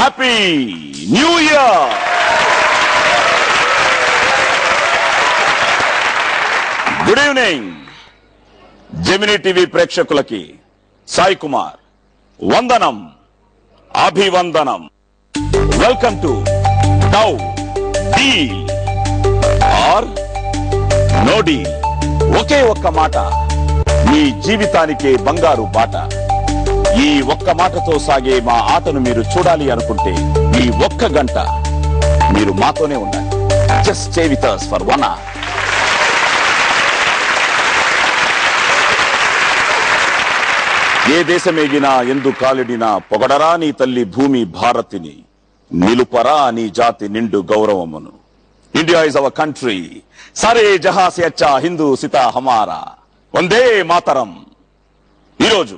Happy new year. Good evening Gemini TV ప్రేక్షకులకి సాయి కుమార్ వందనం, అభివందనం. Welcome to do deal or no deal. ఒకే ఒక్క మాట మీ జీవితానికే బంగారు బాట. ఈ ఒక్క మాటతో సాగే మా ఆటను మీరు చూడాలి అనుకుంటే ఈ ఒక్క గంట మీరు మాతోనే ఉండాలి. Just stay with us for 1 hour. ఏ దేశమేగినా ఎందు కాలిడినా పొగడరా నీ తల్లి భూమి భారతిని, నిలుపరా నీ జాతి నిండు గౌరవమును. ఇండియా ఇస్ అవర్ కంట్రీ, సారే జహా సే అచ్చా హిందూ సితా హమారా. వందే మాతరం. ఈరోజు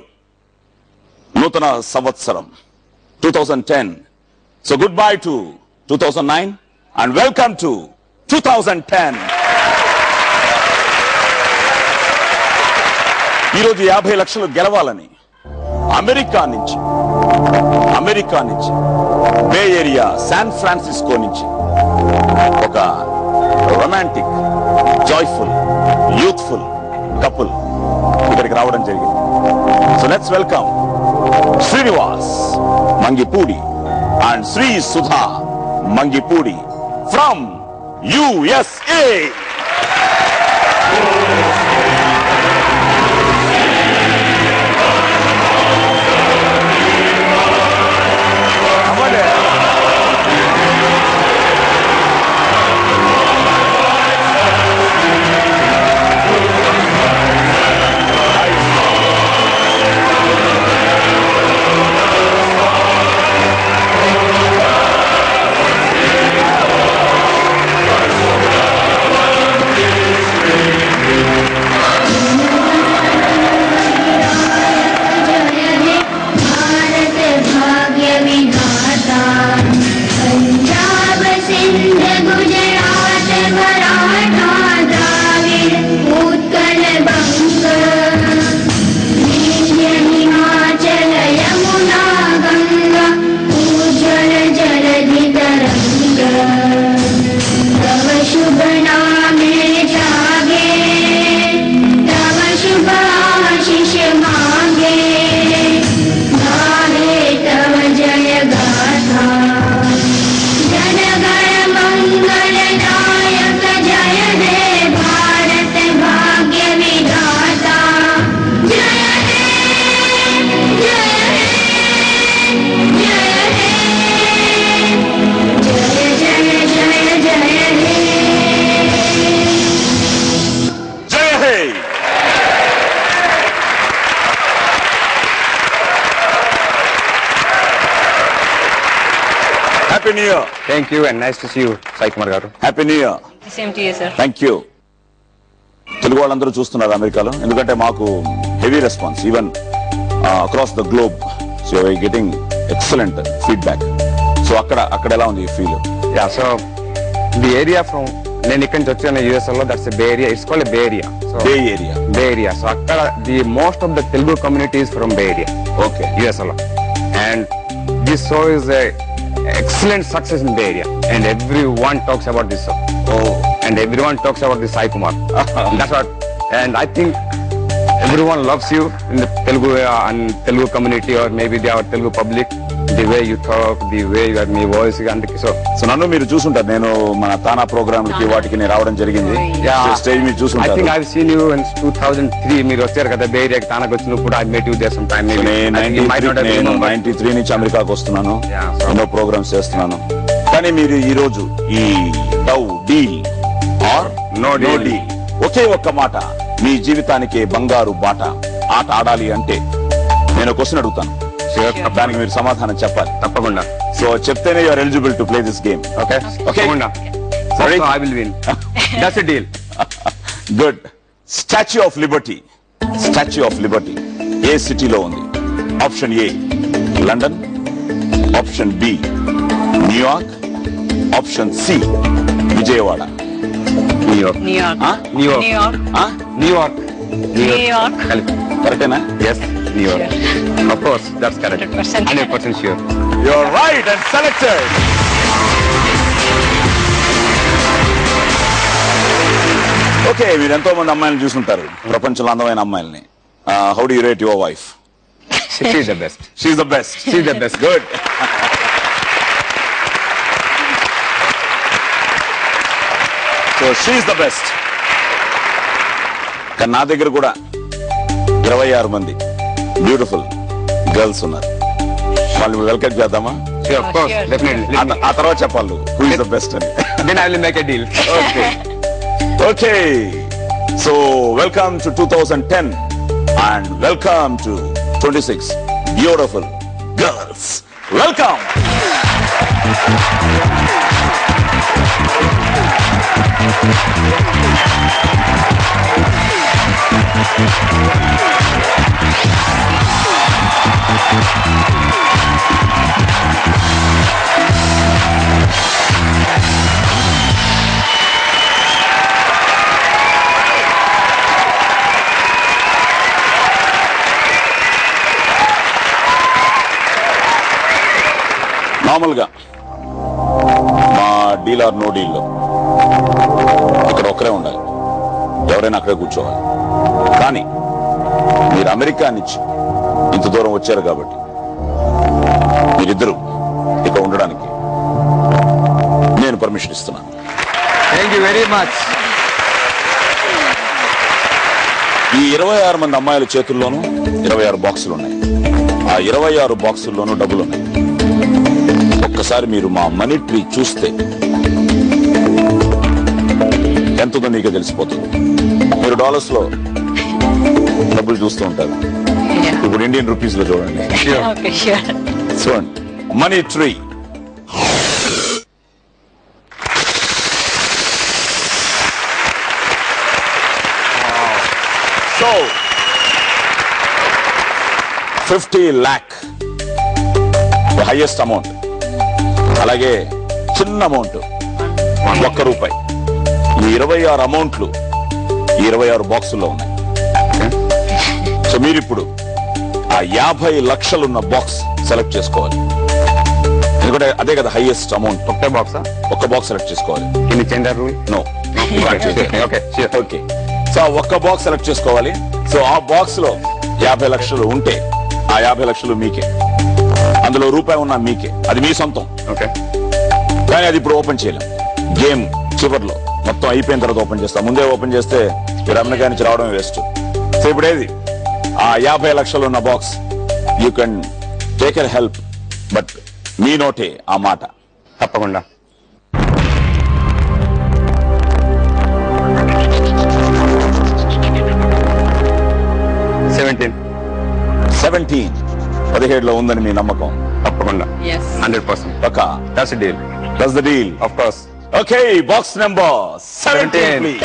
నూతన సంవత్సరం 2010. So good bye to 2009 and welcome to 2010. ఈరోజు 50 లక్షలు గెలవాలని అమెరికా నుంచి బే ఏరియా శాన్ ఫ్రాన్సిస్కో నుంచి ఒక రొమాంటిక్, జాయ్ఫుల్, యూత్ఫుల్ కపుల్ ఇక్కడికి రావడం జరిగింది. So let's welcome Srinivas Mangipudi and Shri Sudha Mangipudi from USA. Happy New Year. Thank you and nice to see you, Sai Kumar garu. Happy New Year. Same to you, sir. Thank you. Telugu వాళ్ళందరూ చూస్తున్నారు అమెరికాలో, ఎందుకంటే మాకు heavy response even across the globe. So I getting excellent feedback. So అక్కడ ఎలా ఉంది feel? Yeah, so the area from నేను ఇక్కడ నుంచి వచ్చాను US లో, that's a Bay Area. It's called a Bay Area. So Bay Area. So అక్కడ the most of the Telugu community is from Bay Area. Okay. US లో. And this show is a excellent success in Bay Area and everyone talks about this show. Oh. And everyone talks about this Sai Kumar. That's what, and I think everyone loves you in the Telugu and Telugu community, or maybe they are Telugu public. The way you talk, the way you have me voice, and so నన్ను మీరు చూసుంటారు. నేను మన తానా programme కి వాటికి నేను రావడం జరిగింది. స్టేజ్ మీద చూసుంటారు. I think I've seen you in 2003. మీరు వచ్చారు కదా బే ఏరియాకి తానాకు వచ్చినప్పుడు. I met you there sometime. నేను 93 నుంచి అమెరికాకు వస్తున్నాను, ఎన్నో ప్రోగ్రామ్స్ చేస్తున్నాను. కానీ మీరు ఈ రోజు ఈ డౌ డీల్ ఆర్ నో డీల్, ఒకే ఒక్క మాట మీ జీవితానికి బంగారు బాట ఆట ఆడాలి అంటే నేను క్వశ్చన్ అడుగుతాను, దానికి మీరు సమాధానం చెప్పాలి. తప్పకుండా. సో చెప్తేనే you are eligible to play this game. Okay? తప్పకుండా. Sorry, I will win. That's a deal. Good. Statue of liberty. Statue of liberty ఏ సిటీలో ఉంది? Option A London, option B New York, option C Vijayawada. New York. New York. New York. New York. New York. New York. కరెక్టేనా? Yes, New York. Of course, that's correct. 100%. 100% sure. You're right and selected. Okay, మీరు ఎంతో మంది అమ్మాయిలను చూసుంటారు, ప్రపంచంలో అందమైన అమ్మాయిల్ని. How do you rate your wife? She's the best. She's the best. She's the best. Good. So she's the best. కానీ నా దగ్గర కూడా 26 మంది బ్యూటిఫుల్ గర్ల్స్ ఉన్నారు. వాళ్ళు వెల్కమ్ చేద్దామా? Sure, of course, Sure. definitely. ఆ తర్వాత చెప్పాలి హూ ఇస్ ద బెస్ట్ అని. Then I will make a deal. Okay. Okay. So welcome to 2010 and welcome to 26 beautiful girls. Welcome. మామూలుగా మా డీల్ ఆర్ నో డీల్లో ఇక్కడ ఒక్కరే ఉండాలి, ఎవరైనా అక్కడే కూర్చోవాలి. కానీ మీరు అమెరికా నుంచి ఇంత దూరం వచ్చారు కాబట్టి మీరిద్దరూ ఇక్కడ ఉండడానికి నేను పర్మిషన్ ఇస్తున్నాను. Thank you very much. ఈ 26 మంది అమ్మాయిల చేతుల్లోనూ 26 బాక్సులు ఉన్నాయి. ఆ 26 బాక్సుల్లోనూ డబ్బులు ఉన్నాయి. ఒక్కసారి మీరు మా మనీ ట్రీ చూస్తే ఎంతుందో మీకే తెలిసిపోతుంది. మీరు డాలర్స్ లో డబ్బులు చూస్తూ ఉంటారు, ఇప్పుడు ఇండియన్ రూపీస్ లో చూడండి. Okay, sure. చూడండి, money tree. So 50 lakh highest amount, అలాగే చిన్న అమౌంట్ ₹1. ఈ 26 అమౌంట్లు ఈ 26 బాక్సుల్లో ఉన్నాయి. సో మీరు ఇప్పుడు ఆ 50 లక్షలున్న బాక్స్ సెలెక్ట్ చేసుకోవాలి. ఎందుకంటే అదే కదా highest amount. Okay, box, huh? ఒక్క బాక్స్ సెలెక్ట్ చేసుకోవాలి. Can you change that rule? No. Okay, sure. Okay. So ఆ ఒక్క బాక్స్ సెలెక్ట్ చేసుకోవాలి. సో ఆ బాక్స్ లో 50 లక్షలు ఉంటే ఆ 50 లక్షలు మీకే, అందులో రూపాయి ఉన్నా మీకే, అది మీ సొంతం. Okay. కానీ అది ఇప్పుడు ఓపెన్ చేయలేం. గేమ్ చివర్లో మొత్తం అయిపోయిన తర్వాత ఓపెన్ చేస్తాం. ముందే ఓపెన్ చేస్తే మీరు అమెరికా నుంచి రావడం వేస్ట్. సో ఇప్పుడు ఏది ఆ 50 లక్షలు ఉన్న box, you can take er help, but మీ నోటే ఆ మాట. తప్పకుండా. సెవెంటీన్ 17 ఉందని మీ నమ్మకం? తప్పకుండా. Yes. 100%. పక్కా? That's the deal. That's the deal. Of course. Okay, box number 17 please.